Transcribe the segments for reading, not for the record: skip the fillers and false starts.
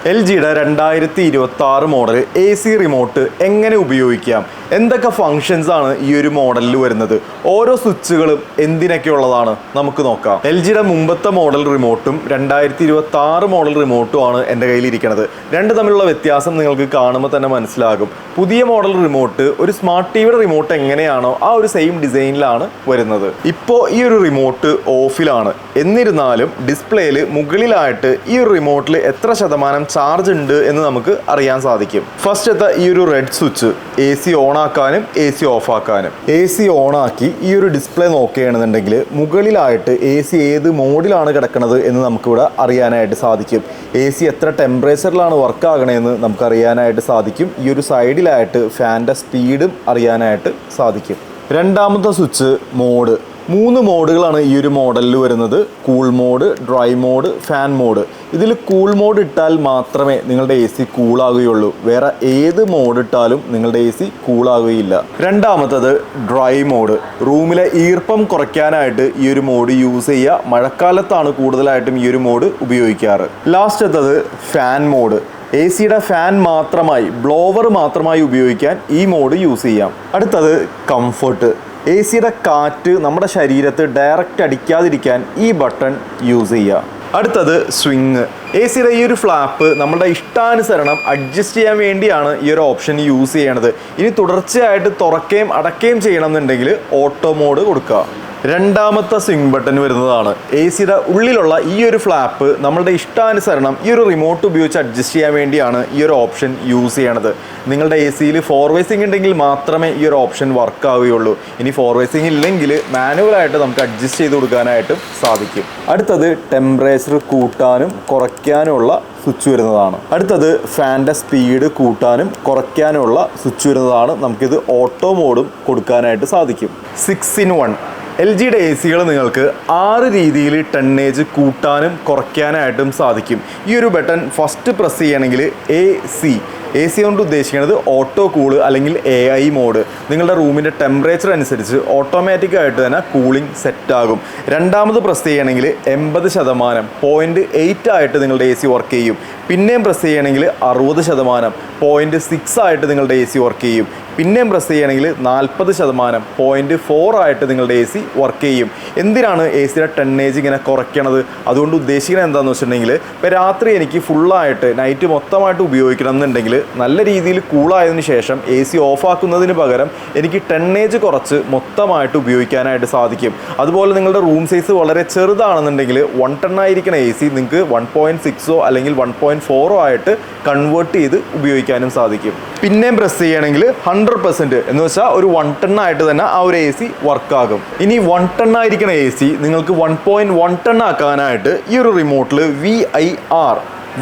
LGയുടെ 2026 model AC remote എങ്ങനെ ഉപയോഗിക്കാം, എന്തൊക്കെ ഫങ്ഷൻസ് ആണ് ഈ ഒരു മോഡലിൽ വരുന്നത്, ഓരോ സ്വിച്ചുകളും എന്തിനൊക്കെ ഉള്ളതാണ് നമുക്ക് നോക്കാം. LGയുടെ മുമ്പത്തെ മോഡൽ റിമോട്ടും 2026 മോഡൽ റിമോട്ടും ആണ് എൻ്റെ കയ്യിലിരിക്കുന്നത്. രണ്ട് തമ്മിലുള്ള വ്യത്യാസം നിങ്ങൾക്ക് കാണുമ്പോൾ തന്നെ മനസ്സിലാകും. പുതിയ മോഡൽ റിമോട്ട് ഒരു സ്മാർട്ട് ടിവിയുടെ റിമോട്ട് എങ്ങനെയാണോ ആ ഒരു സെയിം ഡിസൈനിലാണ് വരുന്നത്. ഇപ്പോൾ ഈ ഒരു റിമോട്ട് ഓഫിലാണ്. എന്നിരുന്നാലും ഡിസ്പ്ലേയിൽ മുകളിലായിട്ട് ഈ ഒരു റിമോട്ടിൽ എത്ര ശതമാനം ചാർജ് ഉണ്ട് എന്ന് നമുക്ക് അറിയാൻ സാധിക്കും. ഫസ്റ്റത്തെ ഈ ഒരു റെഡ് സ്വിച്ച് AC ഓൺ ആക്കാനും AC ഓഫ് ആക്കാനും. AC ഓൺ ആക്കി ഈ ഒരു ഡിസ്പ്ലേ നോക്കുകയാണെന്നുണ്ടെങ്കിൽ മുകളിലായിട്ട് AC ഏത് മോഡിലാണ് കിടക്കുന്നത് എന്ന് നമുക്കിവിടെ അറിയാനായിട്ട് സാധിക്കും. AC എത്ര ടെമ്പറേച്ചറിലാണ് വർക്ക് ആകണമെന്ന് നമുക്ക് അറിയാനായിട്ട് സാധിക്കും. ഈ ഒരു സൈഡിലായിട്ട് ഫാൻ്റെ സ്പീഡും അറിയാനായിട്ട് സാധിക്കും. രണ്ടാമത്തെ സ്വിച്ച് മോഡ്. 3 മോഡുകളാണ് ഈ ഒരു മോഡലിൽ വരുന്നത്. Cool mode, dry mode, fan mode. ഇതിൽ കൂൾ മോഡ് ഇട്ടാൽ മാത്രമേ നിങ്ങളുടെ AC കൂളാകുകയുള്ളൂ. വേറെ ഏത് മോഡ് ഇട്ടാലും നിങ്ങളുടെ AC കൂളാകുകയില്ല. രണ്ടാമത്തത് ഡ്രൈ മോഡ്. റൂമിലെ ഈർപ്പം കുറയ്ക്കാനായിട്ട് ഈ ഒരു മോഡ് യൂസ് ചെയ്യുക. മഴക്കാലത്താണ് കൂടുതലായിട്ടും ഈ ഒരു മോഡ് ഉപയോഗിക്കാറ്. ലാസ്റ്റത്തത് ഫാൻ മോഡ്. ACയുടെ ഫാൻ മാത്രമായി, ബ്ലോവർ മാത്രമായി ഉപയോഗിക്കാൻ ഈ മോഡ് യൂസ് ചെയ്യാം. അടുത്തത് കംഫർട്ട്. ACയുടെ കാറ്റ് നമ്മുടെ ശരീരത്ത് ഡയറക്റ്റ് അടിക്കാതിരിക്കാൻ ഈ ബട്ടൺ യൂസ് ചെയ്യുക. അടുത്തത് സ്വിങ്. ACയുടെ ഈ ഒരു ഫ്ലാപ്പ് നമ്മുടെ ഇഷ്ടാനുസരണം അഡ്ജസ്റ്റ് ചെയ്യാൻ വേണ്ടിയാണ് ഈ ഒരു ഓപ്ഷൻ യൂസ് ചെയ്യണത്. ഇനി തുടർച്ചയായിട്ട് തുറക്കുകയും അടയ്ക്കുകയും ചെയ്യണമെന്നുണ്ടെങ്കിൽ ഓട്ടോ മോഡ് കൊടുക്കുക. രണ്ടാമത്തെ സ്വിങ് ബട്ടൺ വരുന്നതാണ്. ACയുടെ ഉള്ളിലുള്ള ഈ ഒരു ഫ്ലാപ്പ് നമ്മളുടെ ഇഷ്ടാനുസരണം ഈ ഒരു റിമോട്ട് ഉപയോഗിച്ച് അഡ്ജസ്റ്റ് ചെയ്യാൻ വേണ്ടിയാണ് ഈ ഒരു ഓപ്ഷൻ യൂസ് ചെയ്യണത്. നിങ്ങളുടെ ACയിൽ ഫോർവേസിങ് ഉണ്ടെങ്കിൽ മാത്രമേ ഈ ഒരു ഓപ്ഷൻ വർക്ക് ആവുകയുള്ളൂ. ഇനി ഫോർവേസിങ് ഇല്ലെങ്കിൽ മാനുവലായിട്ട് നമുക്ക് അഡ്ജസ്റ്റ് ചെയ്ത് കൊടുക്കാനായിട്ടും സാധിക്കും. അടുത്തത് ടെമ്പറേച്ചർ കൂട്ടാനും കുറയ്ക്കാനുമുള്ള സ്വിച്ച് വരുന്നതാണ്. അടുത്തത് ഫാൻ്റെ സ്പീഡ് കൂട്ടാനും കുറയ്ക്കാനുമുള്ള സ്വിച്ച് വരുന്നതാണ്. നമുക്കിത് ഓട്ടോ മോഡും കൊടുക്കാനായിട്ട് സാധിക്കും. 6-in-1. LGയുടെ ACകൾ നിങ്ങൾക്ക് 6 രീതിയിൽ ടണ്ണേജ് കൂട്ടാനും കുറയ്ക്കാനായിട്ടും സാധിക്കും. ഈ ഒരു ബട്ടൺ ഫസ്റ്റ് പ്രസ് ചെയ്യണമെങ്കിൽ AC കൊണ്ട് ഉദ്ദേശിക്കുന്നത് ഓട്ടോ കൂള് അല്ലെങ്കിൽ AI മോഡ്. നിങ്ങളുടെ റൂമിൻ്റെ ടെമ്പറേച്ചർ അനുസരിച്ച് ഓട്ടോമാറ്റിക്കായിട്ട് തന്നെ കൂളിംഗ് സെറ്റാകും. രണ്ടാമത് പ്രസ് ചെയ്യണമെങ്കിൽ 80%, 0.8 ആയിട്ട് നിങ്ങളുടെ AC വർക്ക് ചെയ്യും. പിന്നെയും പ്രസ് ചെയ്യണമെങ്കിൽ 60%, 0.6 ആയിട്ട് നിങ്ങളുടെ AC വർക്ക് ചെയ്യും. പിന്നെയും പ്രസ് ചെയ്യണമെങ്കിൽ 40%, 0.4 ആയിട്ട് നിങ്ങളുടെ AC വർക്ക് ചെയ്യും. എന്തിനാണ് ACയുടെ ടണ്ണേജ് ഇങ്ങനെ കുറയ്ക്കണത്? അതുകൊണ്ട് ഉദ്ദേശിക്കുന്നത് എന്താണെന്ന് വെച്ചിട്ടുണ്ടെങ്കിൽ, ഇപ്പോൾ രാത്രി എനിക്ക് ഫുള്ളായിട്ട് നൈറ്റ് മൊത്തമായിട്ട് ഉപയോഗിക്കണം എന്നുണ്ടെങ്കിൽ നല്ല രീതിയിൽ കൂളായതിനു ശേഷം AC ഓഫാക്കുന്നതിന് പകരം എനിക്ക് ടണ്ണേജ് കുറച്ച് മൊത്തമായിട്ട് ഉപയോഗിക്കാനായിട്ട് സാധിക്കും. അതുപോലെ നിങ്ങളുടെ റൂം സൈസ് വളരെ ചെറുതാണെന്നുണ്ടെങ്കിൽ 1 ton ആയിരിക്കുന്ന AC നിങ്ങൾക്ക് 1.6 അല്ലെങ്കിൽ 1.4 ആയിട്ട് കൺവേർട്ട് ചെയ്ത് ഉപയോഗിക്കാനും സാധിക്കും. പിന്നെയും പ്രസ് ചെയ്യണമെങ്കിൽ 100% എന്ന് വെച്ചാൽ ഒരു 1 ton ആയിട്ട് തന്നെ ആ ഒരു AC വർക്കാകും. ഇനി 1 ton ആയിരിക്കുന്ന AC നിങ്ങൾക്ക് 1.1 ton ആക്കാനായിട്ട് ഈ ഒരു റിമോട്ടിൽ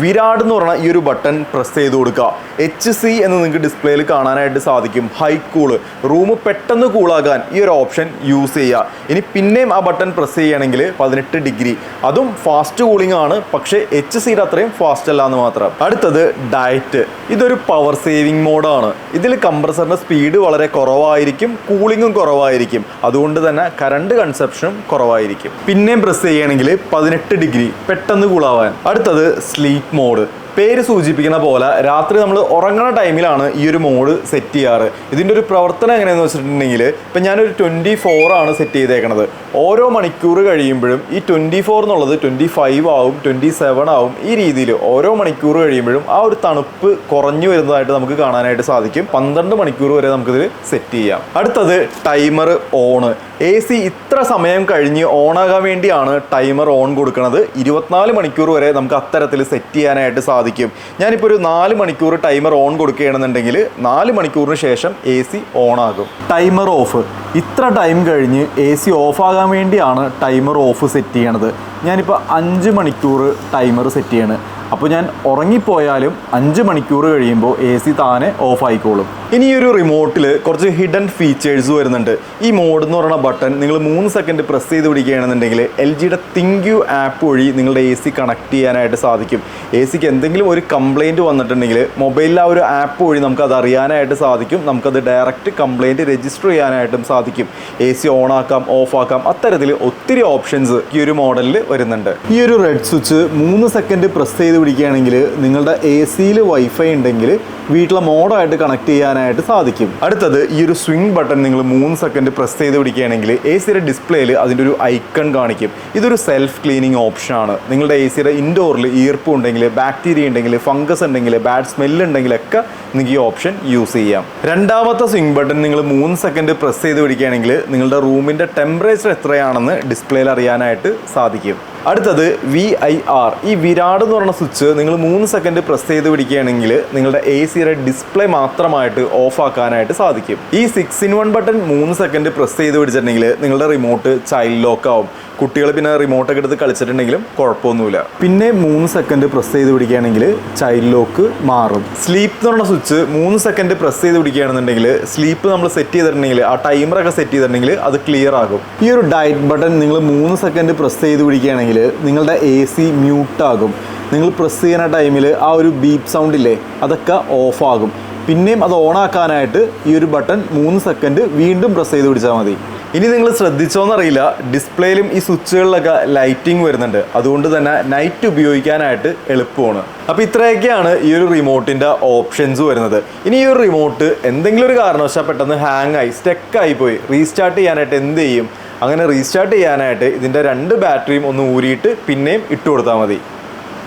വിരാട് എന്ന് പറഞ്ഞ ഈ ഒരു ബട്ടൺ പ്രസ് ചെയ്ത് കൊടുക്കുക. HC എന്ന് നിങ്ങൾക്ക് ഡിസ്പ്ലേയിൽ കാണാനായിട്ട് സാധിക്കും. High cool. റൂം പെട്ടെന്ന് കൂളാകാൻ ഈ ഒരു ഓപ്ഷൻ യൂസ് ചെയ്യുക. ഇനി പിന്നെയും ആ ബട്ടൺ പ്രസ് ചെയ്യണമെങ്കിൽ 18 ഡിഗ്രി. അതും ഫാസ്റ്റ് കൂളിംഗ് ആണ്, പക്ഷേ HCയുടെ അത്രയും ഫാസ്റ്റ് അല്ല എന്ന് മാത്രം. അടുത്തത് ഡയറ്റ്. ഇതൊരു പവർ സേവിങ് മോഡാണ്. ഇതിൽ കംപ്രസറിൻ്റെ സ്പീഡ് വളരെ കുറവായിരിക്കും, കൂളിങ്ങും കുറവായിരിക്കും. അതുകൊണ്ട് തന്നെ കറണ്ട് കൺസപ്ഷനും കുറവായിരിക്കും. പിന്നെയും പ്രസ് ചെയ്യണമെങ്കിൽ 18 ഡിഗ്രി, പെട്ടെന്ന് കൂളാവാൻ. അടുത്തത് സ്ലീപ്പ് മോഡ്. പേര് സൂചിപ്പിക്കുന്ന പോലെ രാത്രി നമ്മൾ ഉറങ്ങുന്ന ടൈമിലാണ് ഈ ഒരു മോഡ് സെറ്റ് ചെയ്യാറ്. ഇതിൻ്റെ ഒരു പ്രവർത്തനം എങ്ങനെയാണെന്ന് വെച്ചിട്ടുണ്ടെങ്കിൽ, ഇപ്പം ഞാനൊരു 24 ആണ് സെറ്റ് ചെയ്തേക്കണത്. ഓരോ മണിക്കൂർ കഴിയുമ്പോഴും ഈ 24 എന്നുള്ളത് 25 ആവും, 27 ആവും. ഈ രീതിയിൽ ഓരോ മണിക്കൂർ കഴിയുമ്പോഴും ആ ഒരു തണുപ്പ് കുറഞ്ഞു വരുന്നതായിട്ട് നമുക്ക് കാണാനായിട്ട് സാധിക്കും. 12 മണിക്കൂർ വരെ നമുക്കിതിൽ സെറ്റ് ചെയ്യാം. അടുത്തത് ടൈമർ ഓണ്. AC ഇത്ര സമയം കഴിഞ്ഞ് ഓണാകാൻ വേണ്ടിയാണ് ടൈമർ ഓൺ കൊടുക്കുന്നത്. 24 മണിക്കൂർ വരെ നമുക്ക് അത്തരത്തിൽ സെറ്റ് ചെയ്യാനായിട്ട് സാധിക്കും. ഞാനിപ്പോൾ ഒരു 4 മണിക്കൂർ ടൈമർ ഓൺ കൊടുക്കുകയാണെന്നുണ്ടെങ്കിൽ 4 മണിക്കൂറിന് ശേഷം AC ഓൺ ആകും. Timer of. ഇത്ര ടൈം കഴിഞ്ഞ് AC ഓഫാകാൻ വേണ്ടിയാണ് ടൈമർ ഓഫ് സെറ്റ് ചെയ്യണത്. ഞാനിപ്പോൾ 5 മണിക്കൂർ ടൈമർ സെറ്റ് ചെയ്യണം. അപ്പോൾ ഞാൻ ഉറങ്ങിപ്പോയാലും 5 മണിക്കൂർ കഴിയുമ്പോൾ AC താനെ ഓഫ് ആയിക്കോളും. ഇനി ഈ ഒരു റിമോട്ടിൽ കുറച്ച് ഹിഡൻ ഫീച്ചേഴ്സ് വരുന്നുണ്ട്. ഈ മോഡ് എന്ന് പറയുന്ന ബട്ടൺ നിങ്ങൾ 3 സെക്കൻഡ് പ്രസ് ചെയ്ത് പിടിക്കുകയാണെന്നുണ്ടെങ്കിൽ LGയുടെ തിങ്ക്യൂ ആപ്പ് വഴി നിങ്ങളുടെ AC കണക്ട് ചെയ്യാനായിട്ട് സാധിക്കും. ACക്ക് എന്തെങ്കിലും ഒരു കംപ്ലൈൻറ്റ് വന്നിട്ടുണ്ടെങ്കിൽ മൊബൈലിൽ ആ ഒരു ആപ്പ് വഴി നമുക്കത് അറിയാനായിട്ട് സാധിക്കും. നമുക്കത് ഡയറക്റ്റ് കംപ്ലൈൻറ്റ് രജിസ്റ്റർ ചെയ്യാനായിട്ടും സാധിക്കും. AC ഓൺ ആക്കാം, ഓഫ് ആക്കാം, അത്തരത്തിൽ ഒത്തിരി ഓപ്ഷൻസ് ഈ ഒരു മോഡലിൽ വരുന്നുണ്ട്. ഈ ഒരു റെഡ് സ്വിച്ച് 3 സെക്കൻഡ് പ്രസ് ചെയ്ത് പിടിക്കുകയാണെങ്കിൽ നിങ്ങളുടെ ACയിൽ വൈഫൈ ഉണ്ടെങ്കിൽ വീട്ടിലെ മോഡായിട്ട് കണക്ട് ചെയ്യാനായിട്ട് സാധിക്കും. അടുത്തത് ഈ ഒരു സ്വിംഗ് ബട്ടൺ നിങ്ങൾ 3 സെക്കൻഡ് പ്രസ് ചെയ്ത് പിടിക്കുകയാണെങ്കിൽ ACയുടെ ഡിസ്പ്ലേയിൽ അതിൻ്റെ ഒരു ഐക്കൺ കാണിക്കും. ഇതൊരു സെൽഫ് ക്ലീനിങ് ഓപ്ഷനാണ്. നിങ്ങളുടെ ACയുടെ ഇൻഡോറിൽ ഈർപ്പം ഉണ്ടെങ്കിൽ, ബാക്ടീരിയ ഉണ്ടെങ്കിൽ, ഫംഗസ് ഉണ്ടെങ്കിൽ, ബാഡ് സ്മെല്ല് ഉണ്ടെങ്കിലൊക്കെ നിങ്ങൾക്ക് ഈ ഓപ്ഷൻ യൂസ് ചെയ്യാം. രണ്ടാമത്തെ സ്വിംഗ് ബട്ടൺ നിങ്ങൾ 3 സെക്കൻഡ് പ്രസ് ചെയ്ത് പിടിക്കുകയാണെങ്കിൽ നിങ്ങളുടെ റൂമിൻ്റെ ടെമ്പറേച്ചർ എത്രയാണെന്ന് ഡിസ്പ്ലേയിൽ അറിയാനായിട്ട് സാധിക്കും. അടുത്തത് VIR. ഈ വിരാട് എന്ന് പറയുന്ന സ്വിച്ച് നിങ്ങൾ 3 സെക്കൻഡ് പ്രസ് ചെയ്ത് പിടിക്കുകയാണെങ്കിൽ നിങ്ങളുടെ ACയുടെ ഡിസ്പ്ലേ മാത്രമായിട്ട് ഓഫ് ആക്കാനായിട്ട് സാധിക്കും. ഈ 6-in-1 ബട്ടൺ 3 സെക്കൻഡ് പ്രസ് ചെയ്ത് പിടിച്ചിട്ടുണ്ടെങ്കിൽ നിങ്ങളുടെ റിമോട്ട് ചൈൽഡ് ലോക്ക് ആവും. കുട്ടികൾ പിന്നെ റിമോട്ടൊക്കെ എടുത്ത് കളിച്ചിട്ടുണ്ടെങ്കിലും കുഴപ്പമൊന്നുമില്ല. പിന്നെ 3 സെക്കൻഡ് പ്രസ് ചെയ്ത് പിടിക്കുകയാണെങ്കിൽ ചൈൽഡ് ലോക്ക് മാറും. സ്ലീപ്പ് എന്ന് പറയുന്ന സ്വിച്ച് 3 സെക്കൻഡ് പ്രസ് ചെയ്ത് പിടിക്കുകയാണെന്നുണ്ടെങ്കിൽ സ്ലീപ്പ് നമ്മൾ സെറ്റ് ചെയ്തിട്ടുണ്ടെങ്കിൽ ആ ടൈമറൊക്കെ സെറ്റ് ചെയ്തിട്ടുണ്ടെങ്കിൽ അത് ക്ലിയർ ആകും. ഈ ഒരു ഡയറ്റ് ബട്ടൺ നിങ്ങൾ 3 സെക്കൻഡ് പ്രസ് ചെയ്ത് പിടിക്കുകയാണെങ്കിൽ നിങ്ങളുടെ AC മ്യൂട്ടാകും. നിങ്ങൾ പ്രസ് ചെയ്യുന്ന ടൈമിൽ ആ ഒരു ബീപ്പ് സൗണ്ട് ഇല്ലേ, അതൊക്കെ ഓഫാകും. പിന്നെയും അത് ഓണാക്കാനായിട്ട് ഈ ഒരു ബട്ടൺ 3 സെക്കൻഡ് വീണ്ടും പ്രസ് ചെയ്ത് പിടിച്ചാൽ മതി. ഇനി നിങ്ങൾ ശ്രദ്ധിച്ചോന്നറിയില്ല, ഡിസ്പ്ലേയിലും ഈ സ്വിച്ചുകളിലൊക്കെ ലൈറ്റിംഗ് വരുന്നുണ്ട്. അതുകൊണ്ട് തന്നെ നൈറ്റ് ഉപയോഗിക്കാനായിട്ട് എളുപ്പമാണ്. അപ്പോൾ ഇത്രയൊക്കെയാണ് ഈ ഒരു റിമോട്ടിൻ്റെ ഓപ്ഷൻസ് വരുന്നത്. ഇനി ഈ ഒരു റിമോട്ട് എന്തെങ്കിലും ഒരു കാരണവശാൽ പെട്ടെന്ന് ഹാങ് ആയി സ്റ്റക്കായി പോയി റീസ്റ്റാർട്ട് ചെയ്യാനായിട്ട് എന്ത് ചെയ്യും? അങ്ങനെ റീസ്റ്റാർട്ട് ചെയ്യാനായിട്ട് ഇതിൻ്റെ 2 ബാറ്ററിയും ഒന്ന് ഊരിയിട്ട് പിന്നെയും ഇട്ട് കൊടുത്താൽ മതി.